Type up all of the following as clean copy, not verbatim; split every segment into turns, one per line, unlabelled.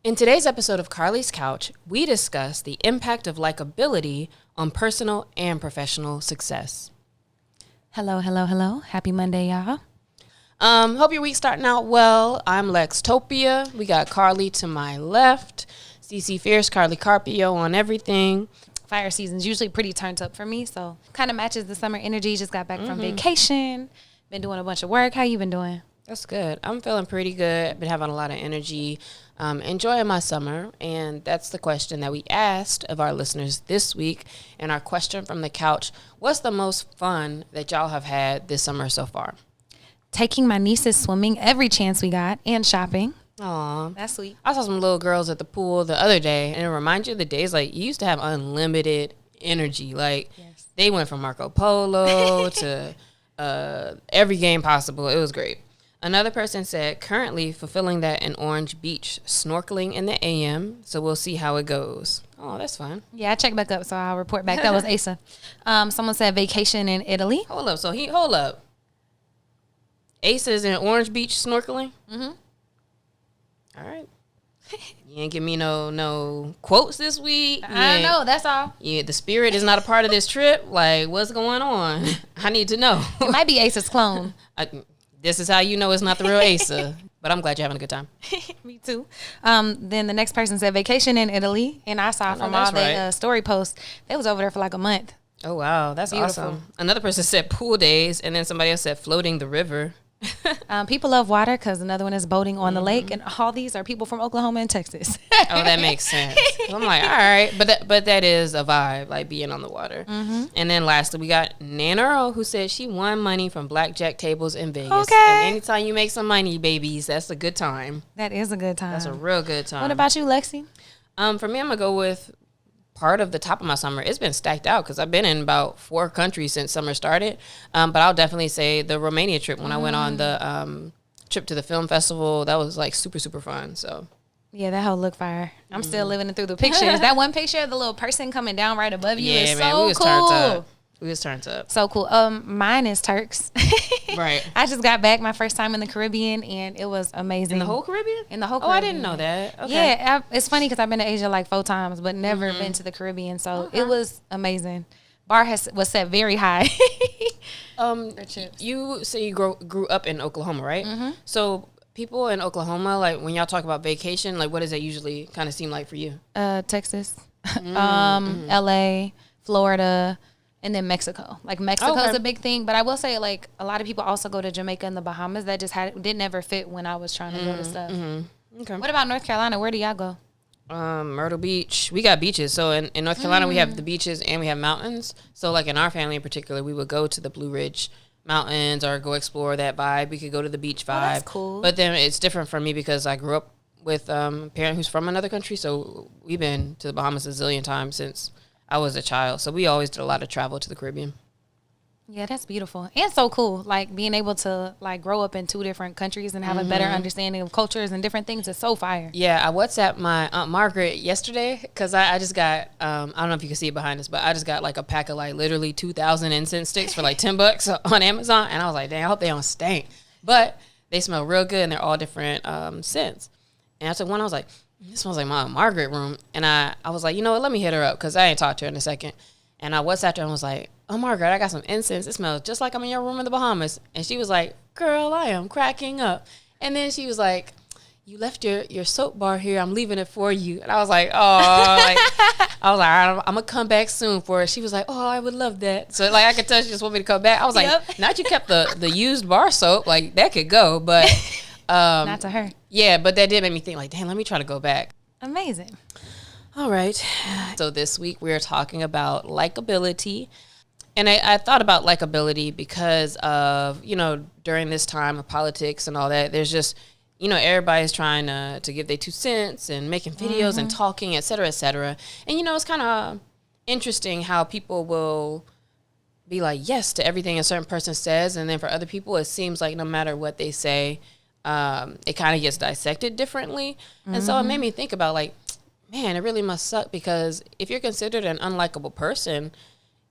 In today's episode of Carlie's Couch, we discuss the impact of likability on personal and professional success.
Hello. Happy Monday, y'all.
Hope your week's starting out well. I'm Lextopia. We got Carlie to my left. CC Fierce, Carlie Carpio on everything.
Fire season's usually pretty turned up for me, so kind of matches the summer energy. Just got back from vacation. Been doing a bunch of work. How you been doing?
That's good. I'm feeling pretty good. Been having a lot of energy. Enjoying my summer, and that's the question that we asked of our listeners this week. And our question from the couch: what's the most fun that y'all have had this summer so far?
Taking my nieces swimming every chance we got, and shopping.
Aw,
That's sweet.
I saw some little girls at the pool the other day, and it reminds you of the days like you used to have unlimited energy. Like They went from Marco Polo to every game possible. It was great. Another person said, currently fulfilling that in Orange Beach, snorkeling in the AM, so we'll see how it goes. Oh, that's fun.
Yeah, I checked back up, so I'll report back. That was Asa. Someone said vacation in Italy.
Hold up. Asa's in Orange Beach snorkeling? Mm-hmm. All right. You ain't give me no quotes this week.
I know, that's all.
Yeah, the spirit is not a part of this trip. Like, what's going on? I need to know.
It might be Asa's clone.
This is how you know it's not the real Asa. But I'm glad you're having a good time.
Me too. Then the next person said vacation in Italy. And I saw from all the story posts, they was over there for like a month.
Oh, wow. That's beautiful. Awesome. Another person said pool days. And then somebody else said floating the river.
People love water because another one is boating on the lake. And all these are people from Oklahoma and Texas.
Oh, that makes sense. So I'm like, all right. But that is a vibe, like being on the water. Mm-hmm. And then lastly, we got Nanero, who said she won money from blackjack tables in Vegas.
Okay.
And anytime you make some money, babies, that's a good time.
That is a good time.
That's a real good time.
What about you, Lexi?
For me, I'm going to go with part of the top of my summer. It's been stacked out because I've been in about 4 countries since summer started. But I'll definitely say the Romania trip when I went on the trip to the film festival. That was like super, super fun. So
yeah, that whole look fire. I'm still living it through the pictures. That one picture of the little person coming down right above you is man, so cool.
We was turned up.
So cool. Mine is Turks.
Right.
I just got back my first time in the Caribbean, and it was amazing.
In the whole Caribbean?
In the whole
Caribbean.
Caribbean.
I didn't know that. Okay.
Yeah, it's funny because I've been to Asia like 4 times, but never been to the Caribbean. So it was amazing. Bar was set very high.
You say you grew up in Oklahoma, right? Mm-hmm. So people in Oklahoma, like when y'all talk about vacation, like what does that usually kind of seem like for you?
Texas, LA, Florida, and then Mexico. Like Mexico's a big thing, but I will say like a lot of people also go to Jamaica and the Bahamas. That just didn't ever fit when I was trying to go to stuff. Mm-hmm. Okay. What about North Carolina? Where do y'all go?
Myrtle Beach. We got beaches. So in North Carolina, we have the beaches and we have mountains. So like in our family in particular, we would go to the Blue Ridge Mountains or go explore that vibe. We could go to the beach vibe.
That's cool.
But then it's different for me because I grew up with a parent who's from another country. So we've been to the Bahamas a zillion times since I was a child. So we always did a lot of travel to the Caribbean. Yeah,
that's beautiful and so cool. Like being able to like grow up in 2 different countries and have a better understanding of cultures and different things is so fire.
Yeah, I WhatsApped my Aunt Margaret yesterday because I just got, I don't know if you can see it behind us, but I just got like a pack of like literally 2,000 incense sticks for like $10 on Amazon. And I was like, dang, I hope they don't stink. But they smell real good and they're all different scents. And I took one, I was like, this smells like my Aunt Margaret room. And I was like, you know what, let me hit her up because I ain't talked to her in a second. And I WhatsApped her and was like, oh, Margaret, I got some incense. It smells just like I'm in your room in the Bahamas. And she was like, girl, I am cracking up. And then she was like, you left your soap bar here. I'm leaving it for you. And I was like, oh, I was like, all right, I'm going to come back soon for it. She was like, oh, I would love that. So, like, I could tell she just want me to come back. I was like, not you kept the used bar soap. Like, that could go. But
not to her.
Yeah, but that did make me think, like, damn, let me try to go back.
Amazing.
All right. So this week we are talking about likability. And I thought about likability because of, during this time of politics and all that, there's just, everybody's trying to give their 2 cents and making videos and talking, et cetera, et cetera. And, it's kind of interesting how people will be like, yes, to everything a certain person says. And then for other people, it seems like no matter what they say, it kind of gets dissected differently. And so it made me think about like, man, it really must suck because if you're considered an unlikable person,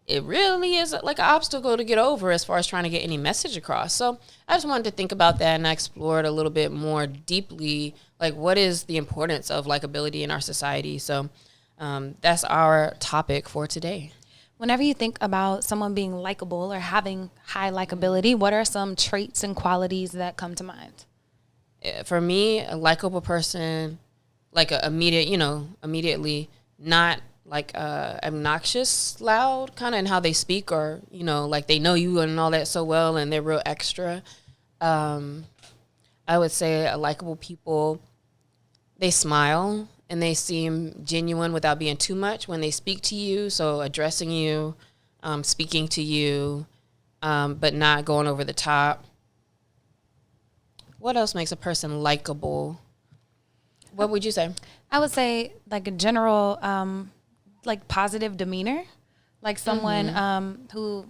it really is like an obstacle to get over as far as trying to get any message across. So I just wanted to think about that, and I explored a little bit more deeply, like what is the importance of likability in our society. So that's our topic for today.
Whenever you think about someone being likable or having high likability, what are some traits and qualities that come to mind?
For me, a likable person, like immediately not like obnoxious, loud, kind of in how they speak, or like they know you and all that so well, and they're real extra. I would say a likable people, they smile and they seem genuine without being too much when they speak to you. So addressing you, speaking to you, but not going over the top. What else makes a person likable? What would you say?
I would say like a general, like positive demeanor, like someone who,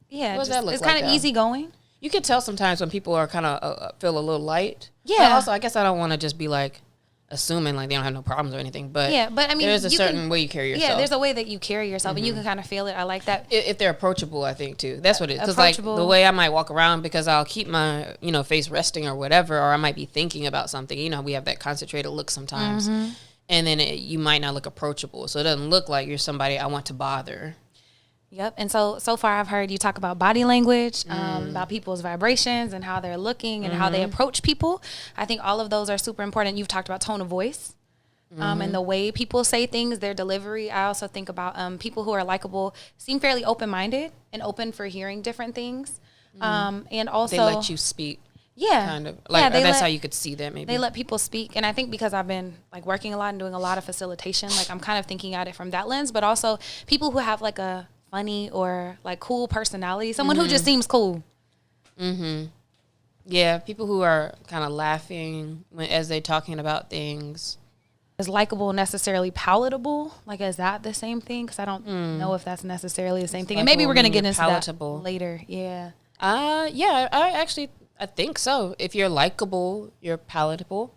What does that look
it's
like,
kind of
though?
easygoing.
You can tell sometimes when people are kind of feel a little light.
Yeah.
But also, I guess I don't want to just be like assuming like they don't have no problems or anything. But
Yeah, but I mean,
there's a certain way you carry yourself.
Yeah, there's a way that you carry yourself, and you can kind of feel it. I like that.
If they're approachable, I think too. That's what it is. Because like the way I might walk around, because I'll keep my face resting or whatever, or I might be thinking about something. We have that concentrated look sometimes, and then you might not look approachable, so it doesn't look like you're somebody I want to bother.
Yep. And so far I've heard you talk about body language, about people's vibrations and how they're looking and how they approach people. I think all of those are super important. You've talked about tone of voice, and the way people say things, their delivery. I also think about people who are likable seem fairly open-minded and open for hearing different things. And also
they let you speak.
Yeah.
Kind of. Like that's how you could see that maybe.
They let people speak. And I think because I've been like working a lot and doing a lot of facilitation, like I'm kind of thinking at it from that lens, but also people who have like a funny or like cool personality, someone who just seems cool.
Yeah, people who are kind of laughing as they're talking about things.
Is likable necessarily palatable? Like, is that the same thing? Because I don't know if that's necessarily the same thing. And maybe we're going to get into palatable that later. Yeah.
Yeah, I think so. If you're likable, you're palatable.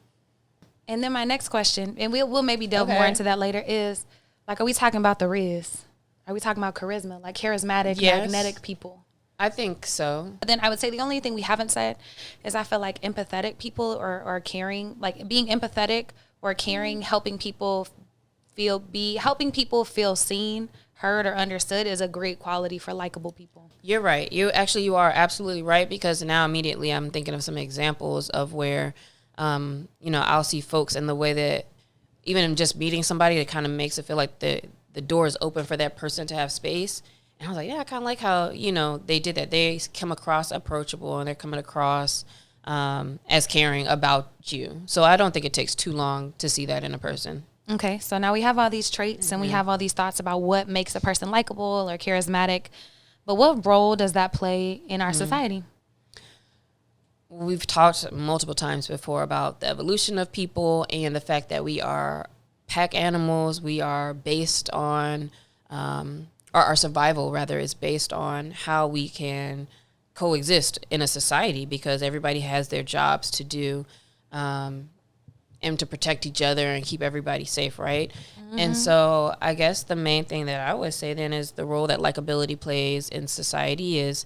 And then my next question, and we'll maybe delve more into that later, is like, are we talking about the Riz? Are we talking about charisma, like charismatic, magnetic people?
I think so.
But then I would say the only thing we haven't said is I feel like empathetic people or caring, like being empathetic or caring, helping people feel seen, heard, or understood is a great quality for likable people.
You're right. You are absolutely right, because now immediately I'm thinking of some examples of where, I'll see folks in the way that even in just meeting somebody, it kind of makes it feel like the door is open for that person to have space. And I was like, yeah, I kind of like how, they did that. They come across approachable and they're coming across as caring about you. So I don't think it takes too long to see that in a person.
Okay, so now we have all these traits and we have all these thoughts about what makes a person likable or charismatic. But what role does that play in our society?
We've talked multiple times before about the evolution of people and the fact that we are pack animals. We are based on, our survival rather is based on how we can coexist in a society, because everybody has their jobs to do, and to protect each other and keep everybody safe, right? And so I guess the main thing that I would say then is the role that likability plays in society is,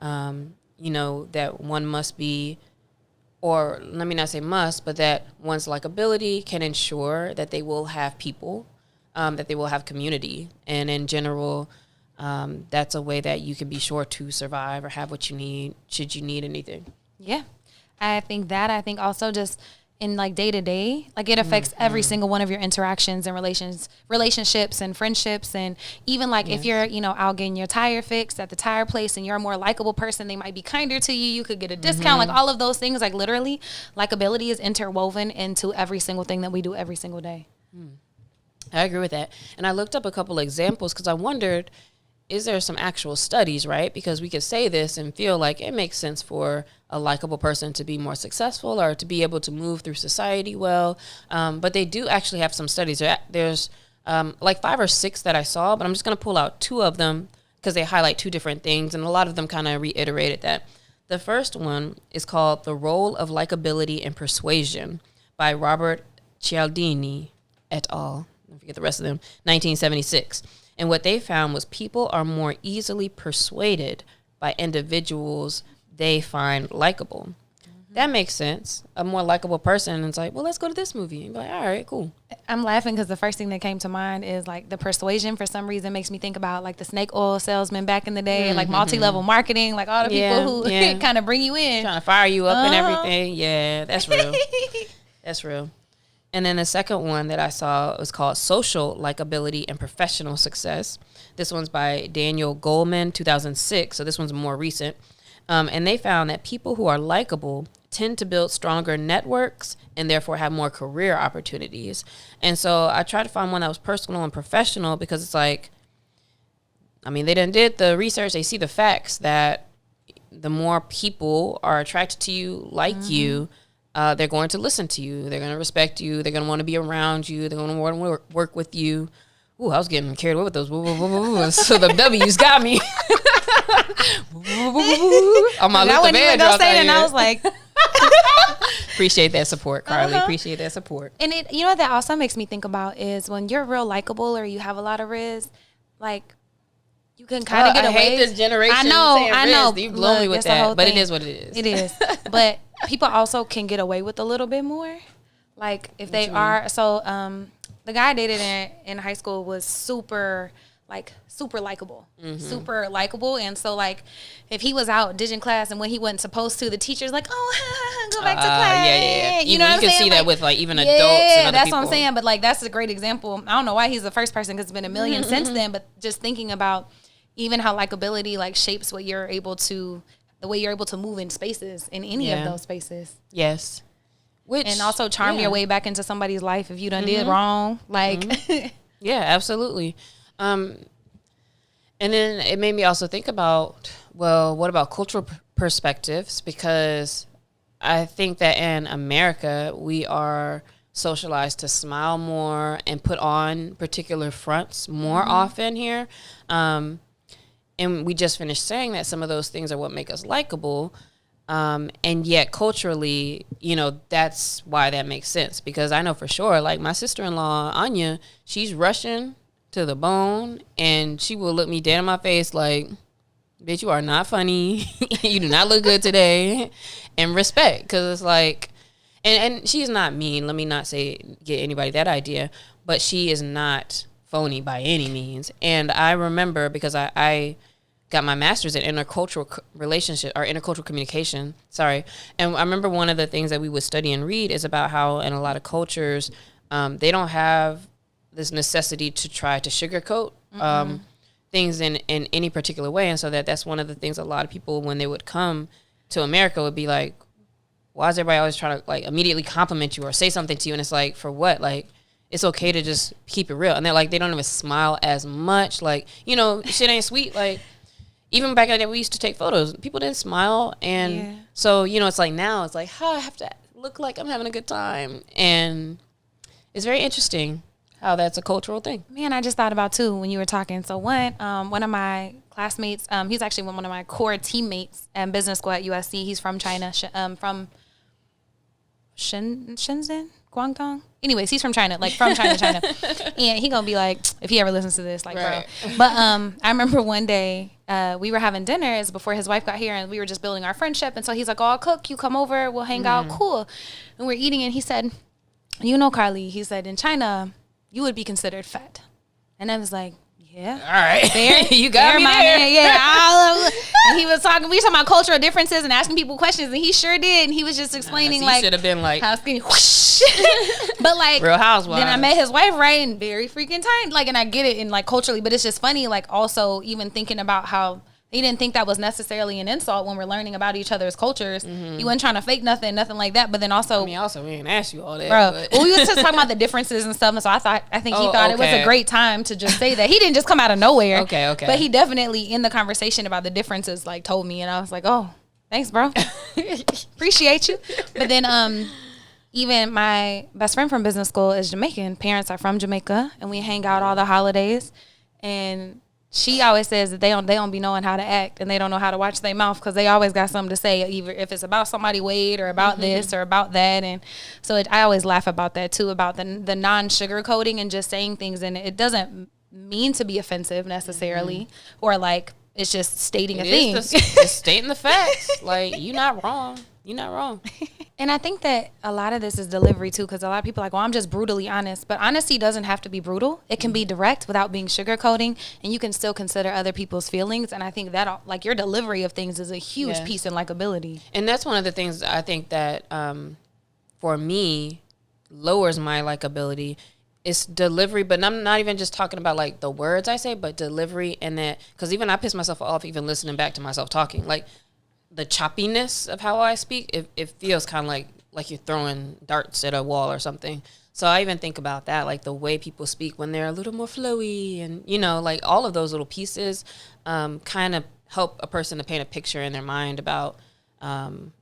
that one must be, or let me not say must, but that one's likability can ensure that they will have people, that they will have community. And in general, that's a way that you can be sure to survive or have what you need, should you need anything.
Yeah. I think also just in like day to day, like it affects every single one of your interactions and relationships and friendships. And even like if you're, out getting your tire fixed at the tire place and you're a more likable person, they might be kinder to you. You could get a discount, like all of those things, like literally likability is interwoven into every single thing that we do every single day.
I agree with that. And I looked up a couple of examples because I wondered, is there some actual studies, right? Because we could say this and feel like it makes sense for a likable person to be more successful or to be able to move through society well. But they do actually have some studies. There's like 5 or 6 that I saw, but I'm just going to pull out 2 of them because they highlight 2 different things. And a lot of them kind of reiterated that. The first one is called The Role of Likability and Persuasion by Robert Cialdini et al. I forget the rest of them, 1976. And what they found was people are more easily persuaded by individuals they find likable. That makes sense. A more likable person is like, well, let's go to this movie. And be like, all right, cool.
I'm laughing because the first thing that came to mind is like the persuasion for some reason makes me think about like the snake oil salesman back in the day, like multi-level marketing, like all the people who kind of bring you in.
Trying to fire you up and everything. Yeah, that's real. That's real. And then the second one that I saw was called Social Likability and Professional Success. This one's by Daniel Goleman, 2006. So this one's more recent. And they found that people who are likable tend to build stronger networks and therefore have more career opportunities. And so I tried to find one that was personal and professional because it's like, I mean, they did the research. They see the facts that the more people are attracted to you, like you, they're going to listen to you. They're going to respect you. They're going to want to be around you. They're going to want to work with you. Ooh, I was getting carried away with those. So the W's got me. On my
I wasn't even gonna say it, and I was like,
appreciate that support, Carlie. Appreciate that support.
And it, you know, what that also makes me think about is when you're real likable or you have a lot of riz, like you can kind of get away.
I hate this generation.
I know.
You blow me with that, but it is what it is.
It is. But people also can get away with a little bit more, like if they are. So the guy I dated in high school was super likable, super likable. And so like if he was out ditching class and when he wasn't supposed to, the teacher's like, oh, go back to class.
Yeah.
You know what I'm saying?
You can see that with like even adults and other
that's
people.
what I'm saying. But like that's a great example. I don't know why he's the first person because it's been a million since then, but just thinking about even how likability like shapes the way you're able to move in spaces, in any of those spaces.
Yes.
And also charm your way back into somebody's life if you done did wrong. Like
yeah, absolutely. And then it made me also think about, well, what about cultural perspectives? Because I think that in America, we are socialized to smile more and put on particular fronts more often here. And we just finished saying that some of those things are what make us likable. And yet culturally, you know, that's why that makes sense. Because I know for sure, like my sister-in-law, Anya, she's Russian to the bone, and she will look me dead in my face like, bitch, you are not funny. You do not look good today. And respect, because it's like, and she's not mean. Let me not get anybody that idea, but she is not phony by any means. And I remember because I got my master's in intercultural relationship or intercultural communication. Sorry. And I remember one of the things that we would study and read is about how in a lot of cultures, they don't have this necessity to try to sugarcoat things in any particular way. And so that's one of the things a lot of people, when they would come to America, would be like, why is everybody always trying to like immediately compliment you or say something to you? And it's like, for what? Like, it's okay to just keep it real. And they're like, they don't even smile as much. Like, you know, shit ain't sweet. Like, even back in the day, we used to take photos. People didn't smile. And so, you know, it's like now it's like, I have to look like I'm having a good time. And it's very interesting how that's a cultural thing.
Man, I just thought about too when you were talking. So one of my classmates, he's actually one of my core teammates in business school at USC. He's from China, from Shenzhen, Guangdong. Anyways, he's from China, China. And he gonna be like, if he ever listens to this, like, right. Bro. But I remember one day we were having dinner before his wife got here, and we were just building our friendship. And so he's like, oh, I'll cook, you come over, we'll hang out, cool. And we're eating, and he said, you know, Carlie, he said, in China, you would be considered fat. And I was like, yeah. All
right.
There,
you got me there.
Man. Yeah. And we were talking about cultural differences and asking people questions, and he sure did. And he was just explaining
he should have been like,
how skinny, whoosh. But like,
Real Housewives.
Then I met his wife, right? And very freaking tiny. Like, and I get it in like culturally, but it's just funny. Like also even thinking about how he didn't think that was necessarily an insult when we're learning about each other's cultures. He wasn't trying to fake nothing like that. But then also,
we didn't ask you all that.
Bro, well, we was just talking about the differences and stuff. And so I think he thought it was a great time to just say that. He didn't just come out of nowhere.
Okay.
But he definitely in the conversation about the differences like told me, and I was like, oh, thanks, bro. Appreciate you. But then even my best friend from business school is Jamaican. Parents are from Jamaica, and we hang out all the holidays. And she always says that they don't be knowing how to act, and they don't know how to watch their mouth because they always got something to say, either if it's about somebody's weight or about this or about that. And so I always laugh about that too, about the non-sugar coating and just saying things, and it doesn't mean to be offensive necessarily, or like it's just stating a thing.
Just stating the facts. Like, you're not wrong. You're not wrong.
And I think that a lot of this is delivery too, because a lot of people are like, well, I'm just brutally honest. But honesty doesn't have to be brutal. It can be direct without being sugarcoating, and you can still consider other people's feelings. And I think that, like, your delivery of things is a huge piece in likability.
And that's one of the things I think that, for me, lowers my likability. It's delivery, but I'm not even just talking about like the words I say, but delivery, and that, because even I piss myself off even listening back to myself talking. Like, the choppiness of how I speak, it feels kind of like you're throwing darts at a wall or something. So I even think about that, like the way people speak when they're a little more flowy, and, you know, like all of those little pieces kind of help a person to paint a picture in their mind about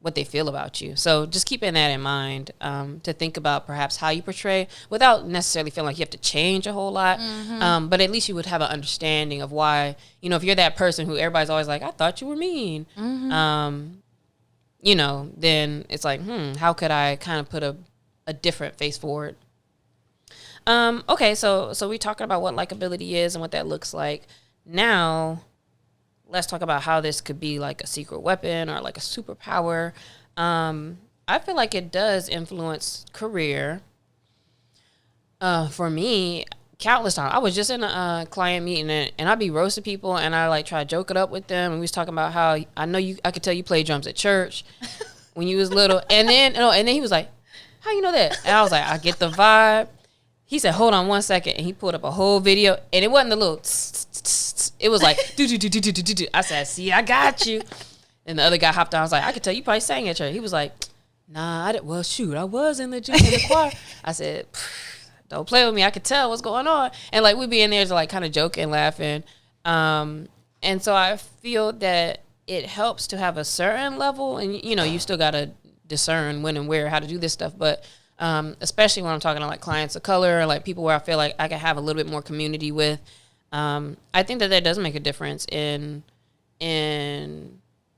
what they feel about you. So just keeping that in mind, to think about perhaps how you portray without necessarily feeling like you have to change a whole lot. But at least you would have an understanding of why, you know, if you're that person who everybody's always like, I thought you were mean, you know, then it's like, how could I kind of put a different face forward? Okay, so we're talking about what likability is and what that looks like. Now, let's talk about how this could be like a secret weapon or like a superpower. I feel like it does influence career. For me, countless times. I was just in a client meeting, and I'd be roasting people, and I like try to joke it up with them. And we was talking about how I could tell you played drums at church when you was little. And then he was like, how you know that? And I was like, I get the vibe. He said, hold on 1 second. And he pulled up a whole video, and it wasn't the little it was like do. I said, see, I got you. And the other guy hopped on. I was like, I could tell you probably sang at church. He was like, nah, I was in the choir. I said, don't play with me. I could tell what's going on. And like, we'd be in there to like kind of joking, laughing. And so I feel that it helps to have a certain level, and you know, you still got to discern when and where, how to do this stuff. But especially when I'm talking to like clients of color, or like people where I feel like I can have a little bit more community with, I think that does make a difference in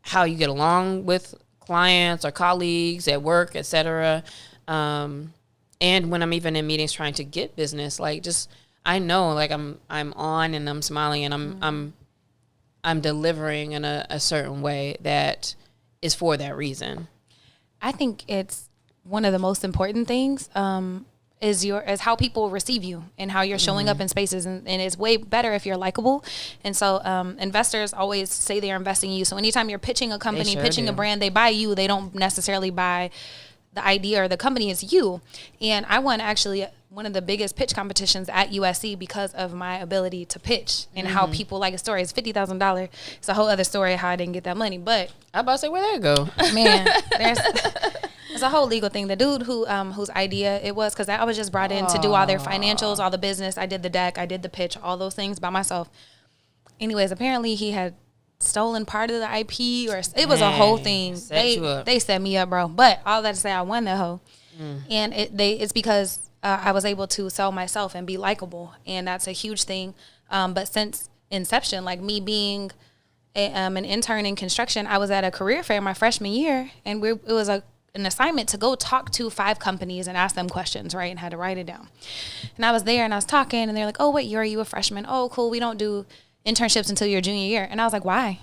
how you get along with clients or colleagues at work, etc. And when I'm even in meetings trying to get business, like just I know like I'm on and I'm smiling and I'm delivering in a certain way that is for that reason.
I think it's one of the most important things is how people receive you and how you're showing up in spaces, and it's way better if you're likable. And so investors always say they're investing in you. So anytime you're pitching a company, pitching a brand, they buy you. They don't necessarily buy the idea or the company, is you. And I won actually one of the biggest pitch competitions at USC because of my ability to pitch and how people like a story. It's $50,000. It's a whole other story how I didn't get that money. But
I about to say, where'd that go?
Man, there's a whole legal thing. The dude whose idea it was, because I was just brought in to do all their financials, all the business. I did the deck, I did the pitch, all those things by myself. Anyways, apparently he had stolen part of the IP, or it was a whole thing. They set me up, bro. But all that to say, I won that hoe, and it's because I was able to sell myself and be likable, and that's a huge thing. But since inception, like me being an intern in construction, I was at a career fair my freshman year, and it was an assignment to go talk to 5 companies and ask them questions, right? And had to write it down. And I was there and I was talking, and they're like, oh, what year are you a freshman? Oh, cool. We don't do internships until your junior year. And I was like, why?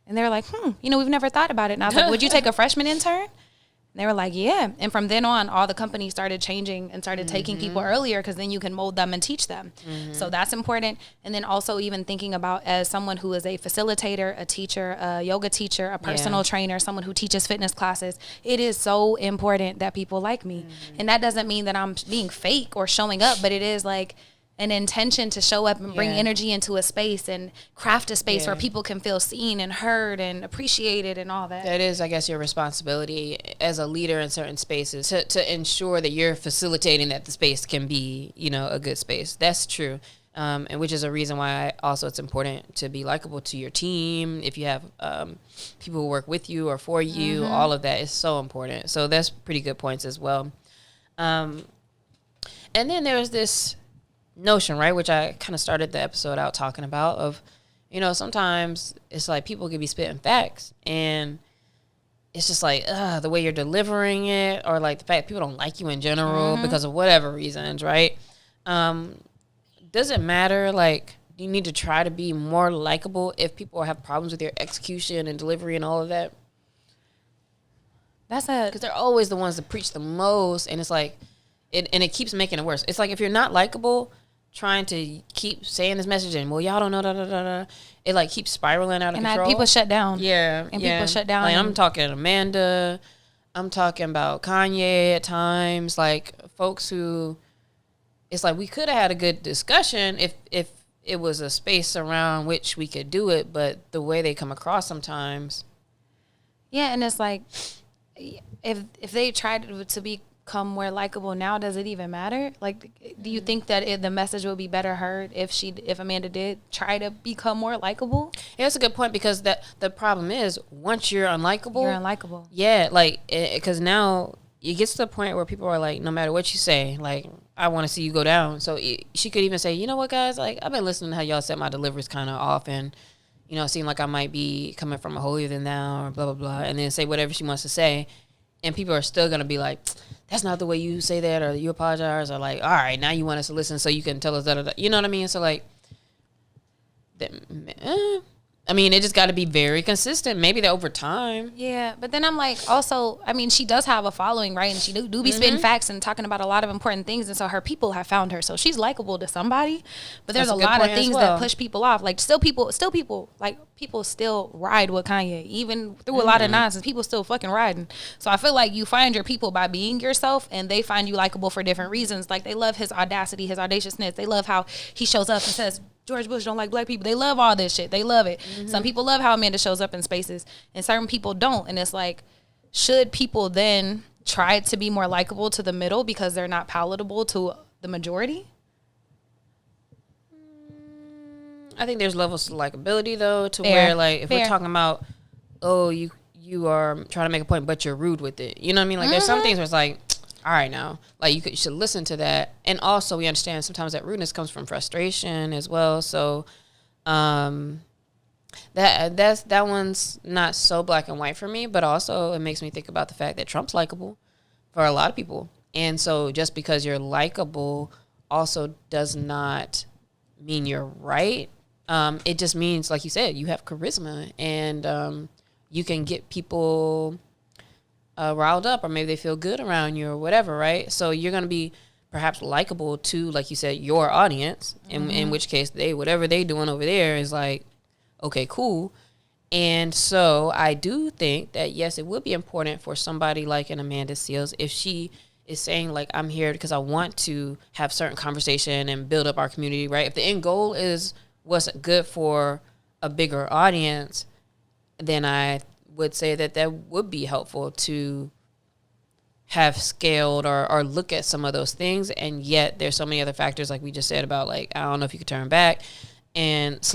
And they were like, we've never thought about it. And I was like, would you take a freshman intern? And they were like, yeah. And from then on, all the companies started changing and started taking people earlier, because then you can mold them and teach them. So that's important. And then also even thinking about, as someone who is a facilitator, a teacher, a yoga teacher, a personal trainer, someone who teaches fitness classes, it is so important that people like me. And that doesn't mean that I'm being fake or showing up, but it is like an intention to show up and bring energy into a space and craft a space where people can feel seen and heard and appreciated and all that.
That is, I guess, your responsibility as a leader in certain spaces to ensure that you're facilitating that the space can be, you know, a good space. That's true. And which is a reason why also it's important to be likable to your team. If you have people who work with you or for you, all of that is so important. So that's pretty good points as well. And then there's this notion, right, which I kind of started the episode out talking about, of, you know, sometimes it's like people could be spitting facts and it's just like the way you're delivering it, or like the fact people don't like you in general because of whatever reasons, right? does it matter? Like, do you need to try to be more likable if people have problems with your execution and delivery and all of that? Because they're always the ones that preach the most, and it's like, it keeps making it worse. It's like if you're not likable, trying to keep saying this message and, well, y'all don't know, it like keeps spiraling out of control.
And people shut down.
Yeah.
And people shut down.
Like, I'm talking Amanda. I'm talking about Kanye at times. Like, folks who, it's like we could have had a good discussion if it was a space around which we could do it, but the way they come across sometimes.
Yeah, and it's like, if they tried to become more likable now, does it even matter? Like, do you think that the message would be better heard if Amanda did try to become more likable?
Yeah, that's a good point, because the problem is, once you're unlikable,
you're unlikable.
Yeah, like, because now it gets to the point where people are like, no matter what you say, like, I want to see you go down. So she could even say, you know what, guys, like, I've been listening to how y'all set my deliveries kind of off, and you know, seem like I might be coming from a holier than thou, or blah, blah, blah, and then say whatever she wants to say. And people are still going to be like, that's not the way you say that, or you apologize, or like, all right, now you want us to listen so you can tell us that. You know what I mean? So, like, I mean, it just got to be very consistent. Maybe that over time.
Yeah, but then I'm like, also, I mean, she does have a following, right? And she do be spitting facts and talking about a lot of important things. And so her people have found her. So she's likable to somebody. But there's a lot of things that push people off. Like, people still ride with Kanye. Even through a lot of nonsense, people still fucking riding. So I feel like you find your people by being yourself, and they find you likable for different reasons. Like, they love his audacity, his audaciousness. They love how he shows up and says, George Bush don't like black people. They love all this shit. They love it. Some people love how Amanda shows up in spaces, and certain people don't. And it's like, should people then try to be more likable to the middle because they're not palatable to the majority?
I think there's levels to likability, though, to where, like, if we're talking about, oh, you are trying to make a point, but you're rude with it. You know what I mean? Like, there's some things where it's like, all right, now, like, you should listen to that. And also, we understand sometimes that rudeness comes from frustration as well. So, that one's not so black and white for me, but also it makes me think about the fact that Trump's likable for a lot of people. And so just because you're likable also does not mean you're right. It just means, like you said, you have charisma, and you can get people riled up, or maybe they feel good around you or whatever, right? So you're going to be perhaps likable to, like you said, your audience, in which case whatever they doing over there is like, okay, cool. And so I do think that, yes, it would be important for somebody like an Amanda Seales, if she is saying, like, I'm here because I want to have certain conversation and build up our community, right? If the end goal is what's good for a bigger audience, then I would say that would be helpful to have scaled or look at some of those things. And yet there's so many other factors, like we just said, about, like, I don't know if you could turn back, and /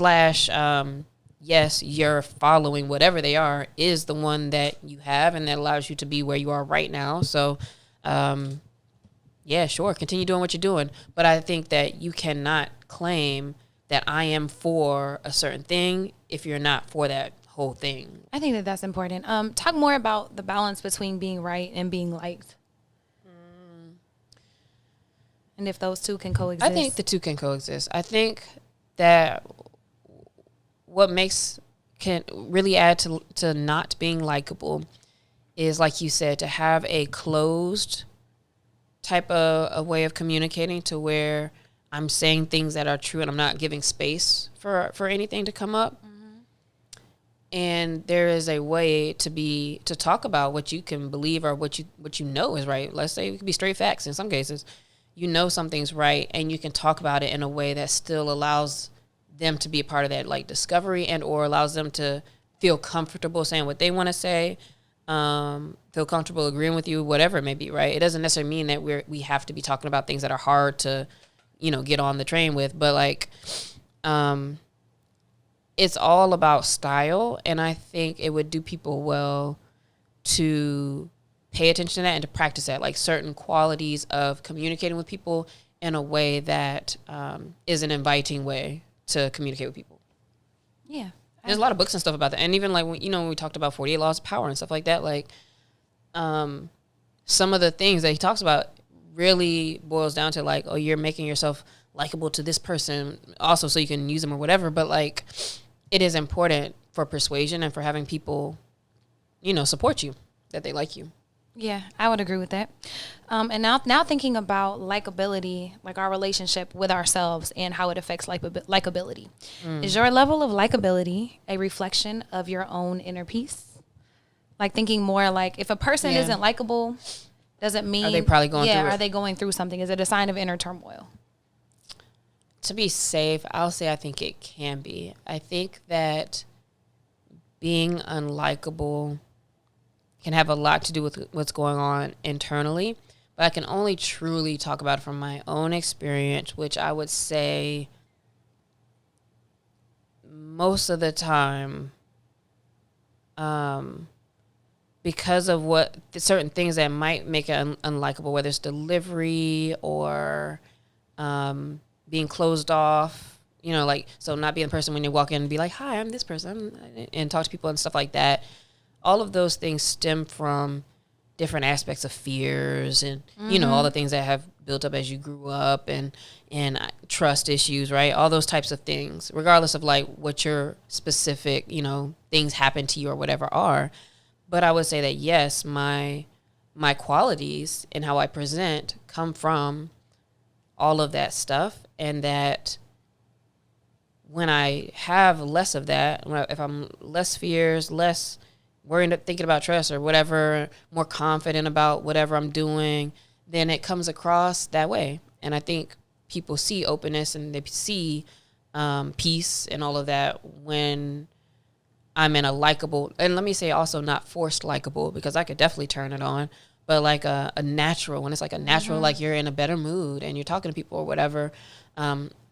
yes, your following, whatever they are, is the one that you have, and that allows you to be where you are right now. So yeah, sure, continue doing what you're doing. But I think that you cannot claim that I am for a certain thing if you're not for that whole thing.
I think that's important. Talk more about the balance between being right and being liked. And if those two can coexist.
I think the two can coexist. I think that what can really add to not being likable is, like you said, to have a closed type of a way of communicating, to where I'm saying things that are true and I'm not giving space for anything to come up. And there is a way to talk about what you can believe, or what you know is right. Let's say it could be straight facts in some cases. You know something's right, and you can talk about it in a way that still allows them to be a part of that, like, discovery, and or allows them to feel comfortable saying what they want to say, feel comfortable agreeing with you, whatever it may be, right? It doesn't necessarily mean that we have to be talking about things that are hard to, get on the train with, but, like, it's all about style, and I think it would do people well to pay attention to that and to practice that, like, certain qualities of communicating with people in a way that is an inviting way to communicate with people.
Yeah.
There's a lot of books and stuff about that. And even, like, when we talked about 48 Laws of Power and stuff like that, like, some of the things that he talks about really boils down to, like, oh, you're making yourself likable to this person also so you can use them or whatever. But like, it is important for persuasion and for having people, support you, that they like you.
Yeah, I would agree with that. And now thinking about likability, like our relationship with ourselves and how it affects likability. Is your level of likability a reflection of your own inner peace? Like thinking more like if a person isn't likable, doesn't mean...
Are they probably going through it?
Are they going through something? Is it a sign of inner turmoil?
To be safe, I'll say I think it can be. I think that being unlikable can have a lot to do with what's going on internally. But I can only truly talk about it from my own experience, which I would say most of the time, because of certain things that might make it unlikable, whether it's delivery or being closed off, so not being the person when you walk in and be like, hi, I'm this person, and talk to people and stuff like that. All of those things stem from different aspects of fears and, all the things that have built up as you grew up and trust issues, right? All those types of things, regardless of like what your specific, things happen to you or whatever are. But I would say that, yes, my qualities and how I present come from all of that stuff, and that when I have less of that, if I'm less fears, less worrying, thinking about trust or whatever, more confident about whatever I'm doing, then it comes across that way. And I think people see openness and they see peace and all of that when I'm in a likable, and let me say also not forced likable, because I could definitely turn it on, but like a natural, when it's like a natural, like you're in a better mood and you're talking to people or whatever.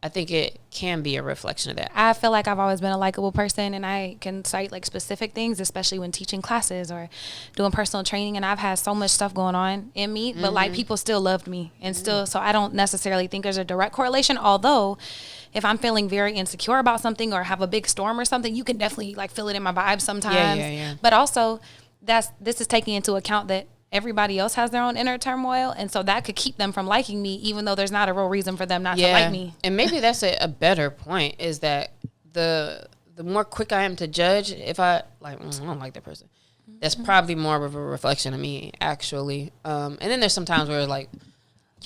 I think it can be a reflection of that.
I feel like I've always been a likable person, and I can cite like specific things, especially when teaching classes or doing personal training. And I've had so much stuff going on in me, but like people still loved me and still, so I don't necessarily think there's a direct correlation. Although if I'm feeling very insecure about something or have a big storm or something, you can definitely like feel it in my vibes sometimes.
Yeah.
But also this is taking into account that everybody else has their own inner turmoil, and so that could keep them from liking me, even though there's not a real reason for them not to like me.
And maybe that's a better point, is that the more quick I am to judge if I like, I don't like that person, that's probably more of a reflection of me, actually. And then there's some times where like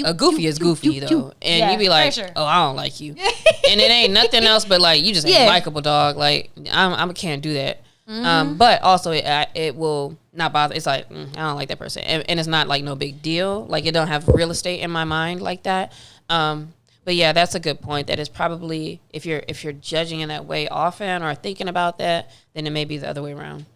a goofy is goofy though, and you be like, oh, I don't like you, and it ain't nothing else but like you just ain't likable, dog. Like I can't do that. But also it will not bother. It's like I don't like that person, and it's not like no big deal. Like it don't have real estate in my mind like that. But yeah, that's a good point. That is probably if you're judging in that way often or thinking about that, then it may be the other way around.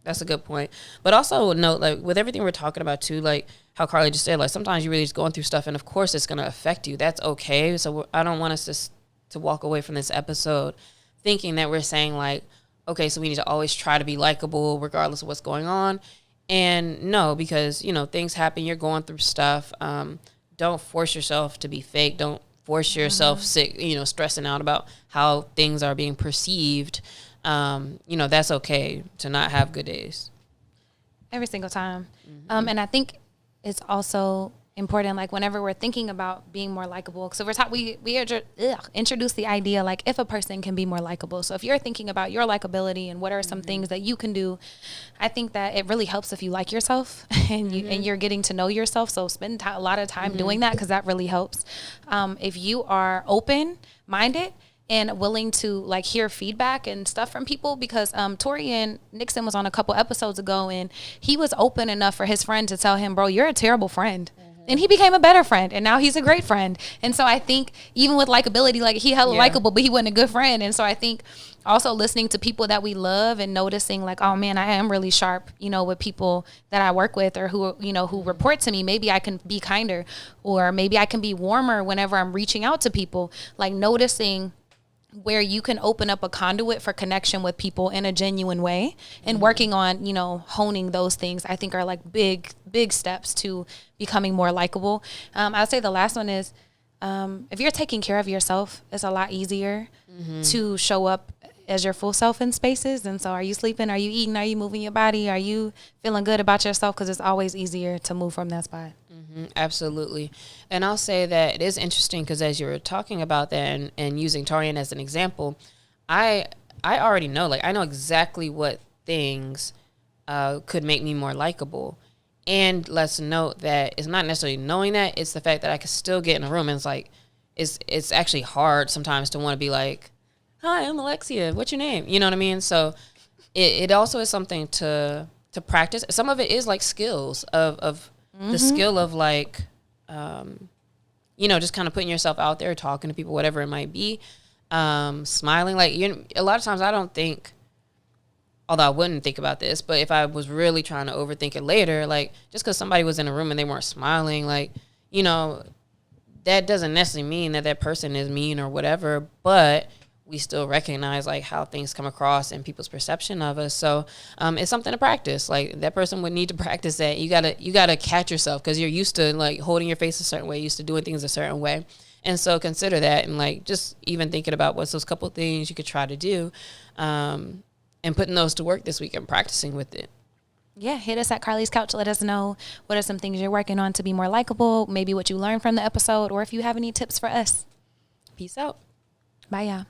That's a good point. But also note, like with everything we're talking about too, like how Carlie just said, like sometimes you're really just going through stuff, and of course it's going to affect you. That's okay. So I don't want us to walk away from this episode thinking that we're saying like, okay, so we need to always try to be likable regardless of what's going on. And no, because, things happen. You're going through stuff. Don't force yourself to be fake. Don't force yourself sick, stressing out about how things are being perceived. That's okay to not have good days.
Every single time. And I think it's also important, like whenever we're thinking about being more likable, so we introduce the idea like if a person can be more likable. So if you're thinking about your likability and what are some things that you can do, I think that it really helps if you like yourself and you're getting to know yourself. So spend a lot of time doing that, because that really helps. If you are open minded and willing to like hear feedback and stuff from people, because Torian Nixon was on a couple episodes ago, and he was open enough for his friend to tell him, bro, you're a terrible friend. And he became a better friend, and now he's a great friend. And so I think even with likability, like he hella likable, but he wasn't a good friend. And so I think also listening to people that we love and noticing like, oh man, I am really sharp, with people that I work with or who report to me. Maybe I can be kinder, or maybe I can be warmer whenever I'm reaching out to people. Like noticing where you can open up a conduit for connection with people in a genuine way, and working on, honing those things, I think are like big steps to becoming more likable. I'd say the last one is, if you're taking care of yourself, it's a lot easier to show up as your full self in spaces. And so are you sleeping? Are you eating? Are you moving your body? Are you feeling good about yourself? Because it's always easier to move from that spot.
Absolutely. And I'll say that it is interesting because as you were talking about that and using Tarian as an example, I already know, like, I know exactly what things could make me more likable. And let's note that it's not necessarily knowing that, it's the fact that I could still get in a room and it's like, it's actually hard sometimes to want to be like, hi, I'm Alexia. What's your name? You know what I mean? So it also is something to practice. Some of it is like skills of the skill of like, just kind of putting yourself out there, talking to people, whatever it might be, smiling. Like, a lot of times I don't think, although I wouldn't think about this, but if I was really trying to overthink it later, like just because somebody was in a room and they weren't smiling, like, that doesn't necessarily mean that that person is mean or whatever, but we still recognize like how things come across and people's perception of us. So it's something to practice. Like that person would need to practice that. You gotta catch yourself because you're used to like holding your face a certain way, used to doing things a certain way. And so consider that and like just even thinking about what's those couple things you could try to do and putting those to work this week and practicing with it.
Yeah, hit us at Carlie's Couch. Let us know what are some things you're working on to be more likable, maybe what you learned from the episode, or if you have any tips for us.
Peace out.
Bye, y'all.